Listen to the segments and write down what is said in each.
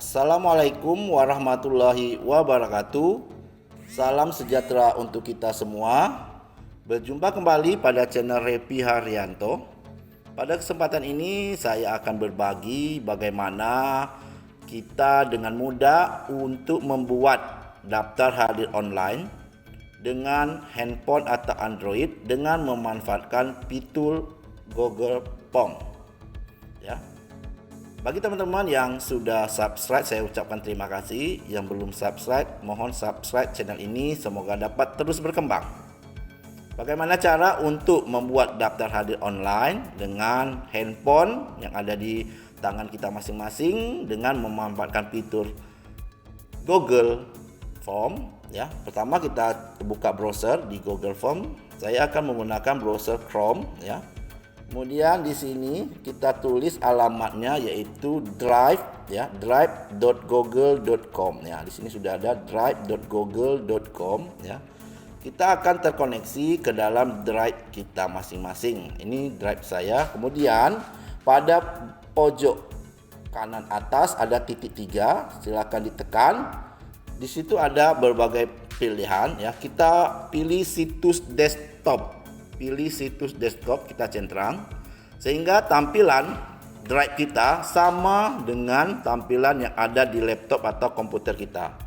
Assalamualaikum warahmatullahi wabarakatuh. Salam sejahtera untuk kita semua. Berjumpa kembali pada channel Repi Haryanto. Pada kesempatan ini saya akan berbagi bagaimana kita dengan mudah untuk membuat daftar hadir online dengan handphone atau Android dengan memanfaatkan fitur Google Form. Ya. Bagi teman-teman yang sudah subscribe, saya ucapkan terima kasih. Yang belum subscribe, mohon subscribe channel ini, semoga dapat terus berkembang. Bagaimana cara untuk membuat daftar hadir online dengan handphone yang ada di tangan kita masing-masing dengan memanfaatkan fitur Google Form, ya. Pertama kita buka browser di Google Form. Saya akan menggunakan browser Chrome, ya. Kemudian di sini kita tulis alamatnya yaitu drive, ya, drive.google.com, ya. Di sini sudah ada drive.google.com, ya. Kita akan terkoneksi ke dalam drive kita masing-masing. Ini drive saya. Kemudian pada pojok kanan atas ada titik 3, silakan ditekan. Di situ ada berbagai pilihan, ya. Kita pilih situs desktop. Pilih situs desktop, kita centang sehingga tampilan drive kita sama dengan tampilan yang ada di laptop atau komputer kita.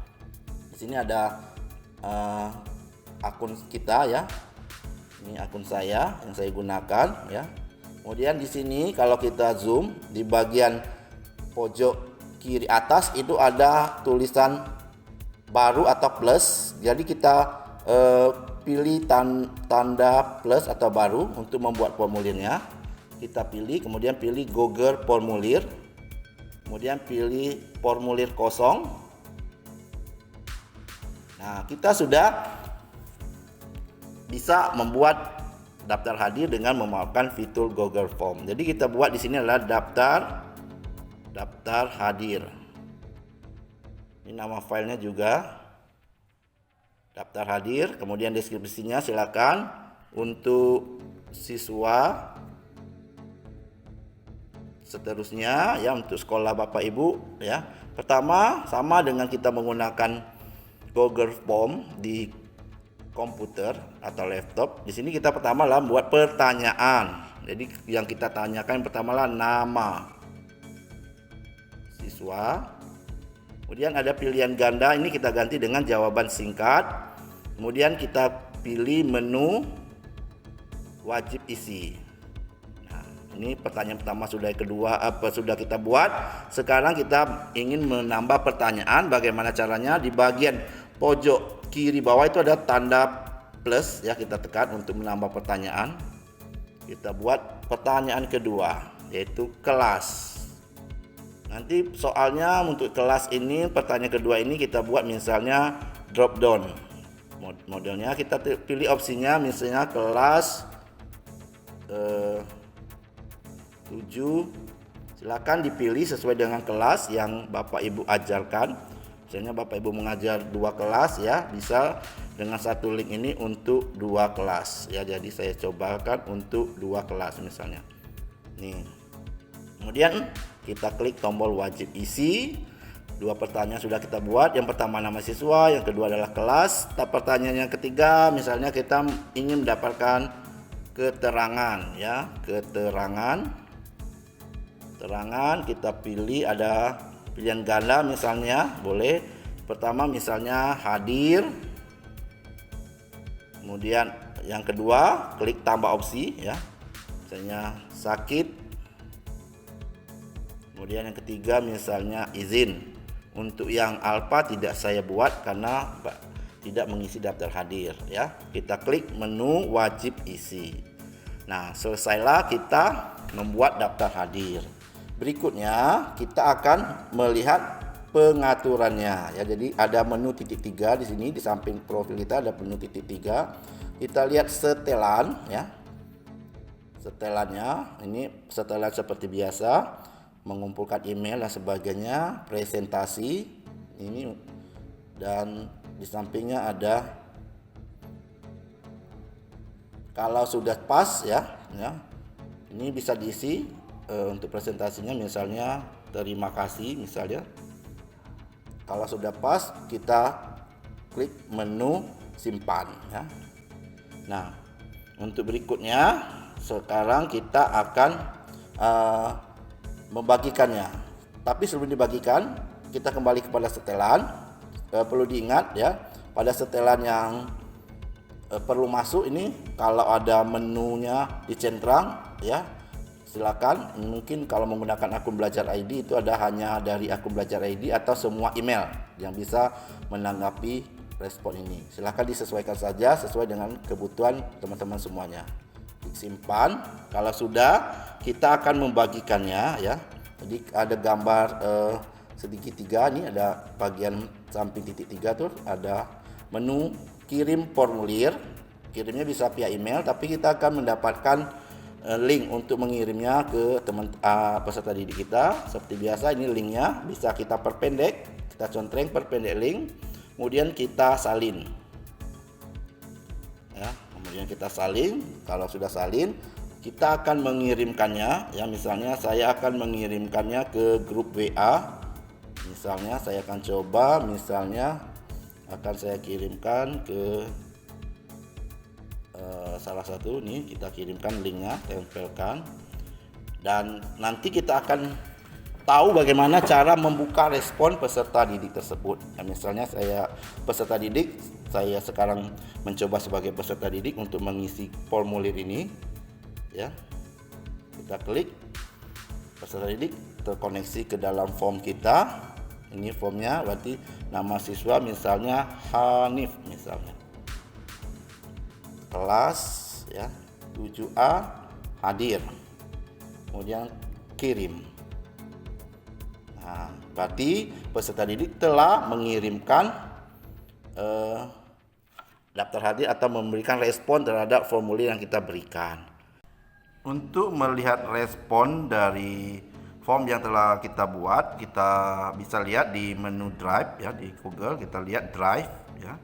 Di sini ada akun kita, ya. Ini akun saya yang saya gunakan, ya. Kemudian di sini kalau kita zoom di bagian pojok kiri atas itu ada tulisan baru atau plus. Jadi kita pilih tanda plus atau baru untuk membuat formulirnya. Kita pilih, kemudian pilih Google Formulir, kemudian pilih formulir kosong. Nah, kita sudah bisa membuat daftar hadir dengan memakai fitur Google Form. Jadi kita buat di sini adalah daftar hadir. Ini nama filenya juga daftar hadir, kemudian deskripsinya silakan untuk siswa, seterusnya, ya, untuk sekolah Bapak Ibu, ya. Pertama sama dengan kita menggunakan Google Form di komputer atau laptop. Di sini kita pertama lah buat pertanyaan. Jadi yang kita tanyakan pertama lah nama siswa. Kemudian ada pilihan ganda, ini kita ganti dengan jawaban singkat. Kemudian kita pilih menu wajib isi. Nah, ini pertanyaan pertama sudah sudah kita buat. Sekarang kita ingin menambah pertanyaan. Bagaimana caranya? Di bagian pojok kiri bawah itu ada tanda plus, ya, kita tekan untuk menambah pertanyaan. Kita buat pertanyaan kedua yaitu kelas. Nanti soalnya untuk kelas ini, pertanyaan kedua ini kita buat misalnya drop down. Modelnya kita pilih opsinya misalnya kelas 7. Silakan dipilih sesuai dengan kelas yang Bapak Ibu ajarkan. Misalnya Bapak Ibu mengajar 2 kelas, ya, bisa dengan satu link ini untuk 2 kelas, ya. Jadi saya cobakan untuk 2 kelas misalnya. Nih. Kemudian kita klik tombol wajib isi. 2 pertanyaan sudah kita buat. Yang pertama nama siswa, yang kedua adalah kelas. Pertanyaan yang ketiga misalnya kita ingin mendapatkan keterangan, ya, keterangan kita pilih, ada pilihan ganda misalnya, boleh. Pertama misalnya hadir. Kemudian yang kedua klik tambah opsi, ya. Misalnya sakit. Kemudian yang ketiga misalnya izin. Untuk yang alpha tidak saya buat karena tidak mengisi daftar hadir, ya. Kita klik menu wajib isi. Nah, selesailah kita membuat daftar hadir. Berikutnya kita akan melihat pengaturannya, ya. Jadi ada menu titik 3 di sini, di samping profil kita ada menu titik 3. Kita lihat setelan, ya. Setelannya ini setelan seperti biasa, mengumpulkan email dan sebagainya, presentasi ini, dan di sampingnya ada kalau sudah pas, ya, ini bisa diisi untuk presentasinya misalnya terima kasih misalnya. Kalau sudah pas, kita klik menu simpan ya. Nah, untuk berikutnya sekarang kita akan membagikannya. Tapi sebelum dibagikan, kita kembali kepada setelan. Perlu diingat ya, pada setelan yang perlu masuk ini, kalau ada menunya dicentrang ya, silakan. Mungkin kalau menggunakan akun belajar ID itu ada hanya dari akun belajar ID atau semua email yang bisa menanggapi respon ini. Silakan disesuaikan saja sesuai dengan kebutuhan teman-teman semuanya. Simpan. Kalau sudah, kita akan membagikannya ya. Jadi ada gambar segitiga, ini ada bagian samping titik 3 tuh ada menu kirim formulir. Kirimnya bisa via email, tapi kita akan mendapatkan link untuk mengirimnya ke teman peserta didik kita. Seperti biasa, ini linknya bisa kita perpendek, kita contreng perpendek link, kemudian kita salin ya. Kemudian kita salin. Kalau sudah salin, kita akan mengirimkannya ya. Misalnya saya akan mengirimkannya ke grup WA. Misalnya saya akan coba, misalnya akan saya kirimkan ke salah satu nih, kita kirimkan linknya, tempelkan, dan nanti kita akan tahu bagaimana cara membuka respon peserta didik tersebut. Nah, misalnya saya peserta didik, saya sekarang mencoba sebagai peserta didik untuk mengisi formulir ini ya. Kita klik, peserta didik terkoneksi ke dalam form kita. Ini formnya, berarti nama siswa misalnya Hanif misalnya, kelas ya 7A hadir, kemudian kirim. Nah, berarti peserta didik telah mengirimkan daftar hadir atau memberikan respon terhadap formulir yang kita berikan. Untuk melihat respon dari form yang telah kita buat, kita bisa lihat di menu Drive ya, di Google kita lihat Drive ya.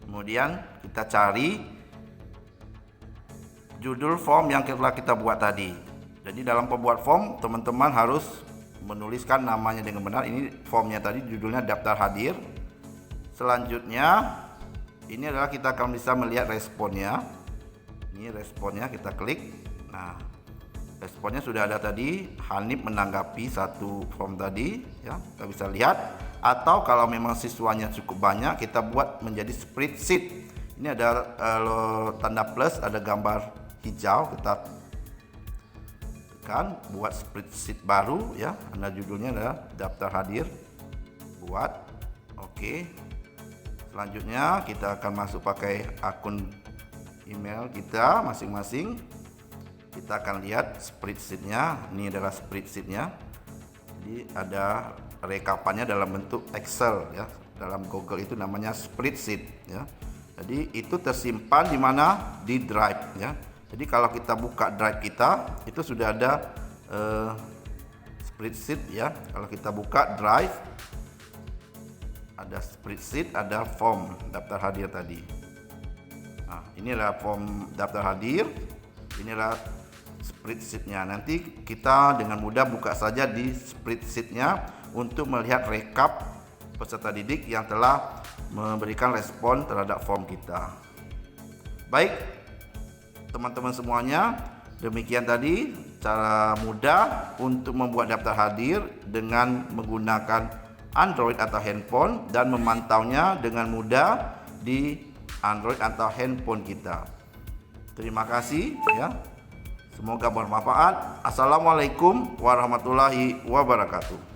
Kemudian kita cari judul form yang telah kita buat tadi. Jadi dalam pembuat form, teman-teman harus menuliskan namanya dengan benar. Ini formnya tadi judulnya daftar hadir. Selanjutnya ini adalah kita akan bisa melihat responnya. Ini responnya, kita klik. Nah, responnya sudah ada tadi. Hanif menanggapi satu form tadi ya, kita bisa lihat. Atau kalau memang siswanya cukup banyak, kita buat menjadi spreadsheet. Ini ada tanda plus, ada gambar hijau, kita tekan buat spreadsheet baru ya. Ada judulnya adalah daftar hadir. Buat. Oke. Selanjutnya kita akan masuk pakai akun email kita masing-masing. Kita akan lihat spreadsheetnya. Ini adalah spreadsheetnya. Jadi ada rekapannya dalam bentuk Excel ya. Dalam Google itu namanya spreadsheet ya. Jadi itu tersimpan di mana? Di Drive ya. Jadi kalau kita buka Drive kita, itu sudah ada spreadsheet ya. Kalau kita buka Drive, ada spreadsheet, ada form daftar hadir tadi. Nah, inilah form daftar hadir. Inilah spreadsheetnya. Nanti kita dengan mudah buka saja di spreadsheetnya untuk melihat rekap peserta didik yang telah memberikan respon terhadap form kita. Baik, teman-teman semuanya, demikian tadi cara mudah untuk membuat daftar hadir dengan menggunakan Android atau handphone dan memantaunya dengan mudah di Android atau handphone kita. Terima kasih ya. Semoga bermanfaat. Assalamualaikum warahmatullahi wabarakatuh.